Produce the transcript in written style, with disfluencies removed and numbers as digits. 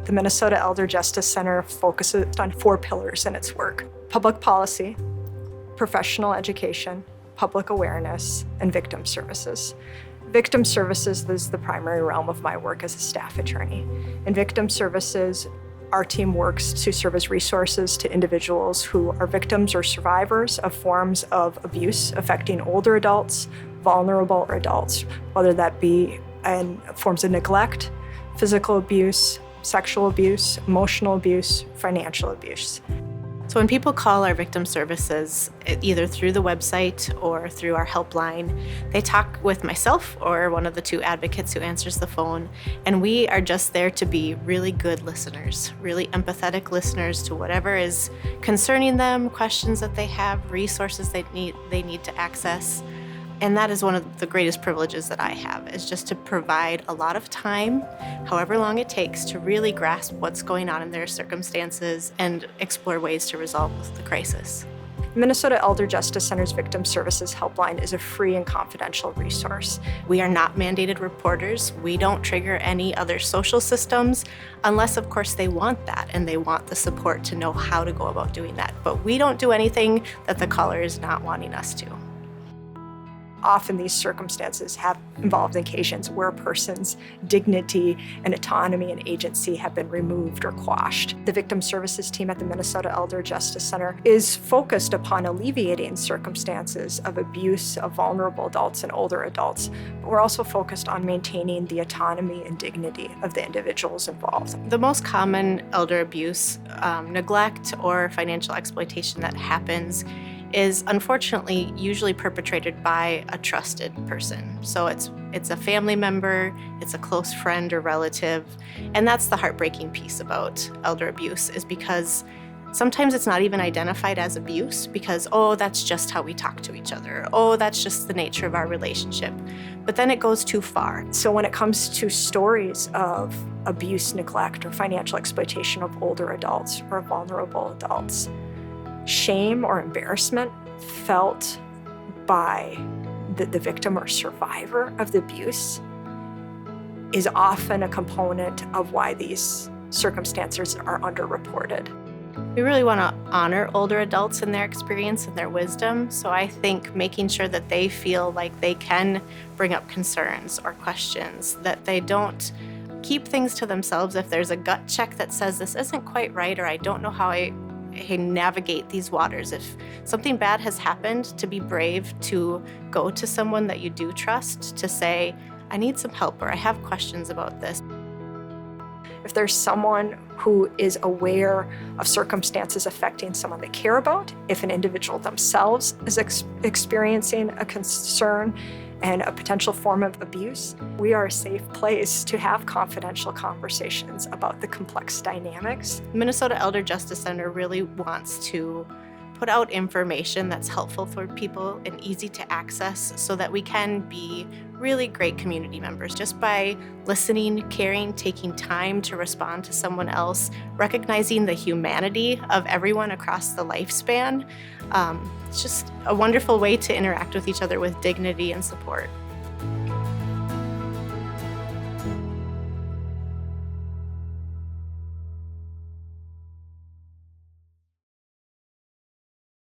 The Minnesota Elder Justice Center focuses on 4 pillars in its work: public policy, professional education, public awareness, and victim services. Victim services is the primary realm of my work as a staff attorney. In victim services, our team works to serve as resources to individuals who are victims or survivors of forms of abuse affecting older adults, vulnerable adults, whether that be in forms of neglect, physical abuse, sexual abuse, emotional abuse, financial abuse. So when people call our victim services, either through the website or through our helpline, they talk with myself or one of the 2 advocates who answers the phone, and we are just there to be really good listeners, really empathetic listeners to whatever is concerning them, questions that they have, resources they need to access. And that is one of the greatest privileges that I have, is just to provide a lot of time, however long it takes, to really grasp what's going on in their circumstances and explore ways to resolve the crisis. Minnesota Elder Justice Center's Victim Services Helpline is a free and confidential resource. We are not mandated reporters. We don't trigger any other social systems unless, of course, they want that and they want the support to know how to go about doing that. But we don't do anything that the caller is not wanting us to. Often these circumstances have involved occasions where a person's dignity and autonomy and agency have been removed or quashed. The victim services team at the Minnesota Elder Justice Center is focused upon alleviating circumstances of abuse of vulnerable adults and older adults, but we're also focused on maintaining the autonomy and dignity of the individuals involved. The most common elder abuse, neglect, or financial exploitation that happens is unfortunately usually perpetrated by a trusted person. So it's a family member, it's a close friend or relative, and that's the heartbreaking piece about elder abuse, is because sometimes it's not even identified as abuse because, oh, that's just how we talk to each other. Oh, that's just the nature of our relationship. But then it goes too far. So when it comes to stories of abuse, neglect, or financial exploitation of older adults or vulnerable adults, shame or embarrassment felt by the victim or survivor of the abuse is often a component of why these circumstances are underreported. We really want to honor older adults and their experience and their wisdom, so I think making sure that they feel like they can bring up concerns or questions, that they don't keep things to themselves if there's a gut check that says this isn't quite right or I don't know how I navigate these waters. If something bad has happened, to be brave to go to someone that you do trust to say, I need some help or I have questions about this. If there's someone who is aware of circumstances affecting someone they care about, if an individual themselves is experiencing a concern and a potential form of abuse, we are a safe place to have confidential conversations about the complex dynamics. Minnesota Elder Justice Center really wants to put out information that's helpful for people and easy to access so that we can be really great community members. Just by listening, caring, taking time to respond to someone else, recognizing the humanity of everyone across the lifespan, it's just a wonderful way to interact with each other with dignity and support.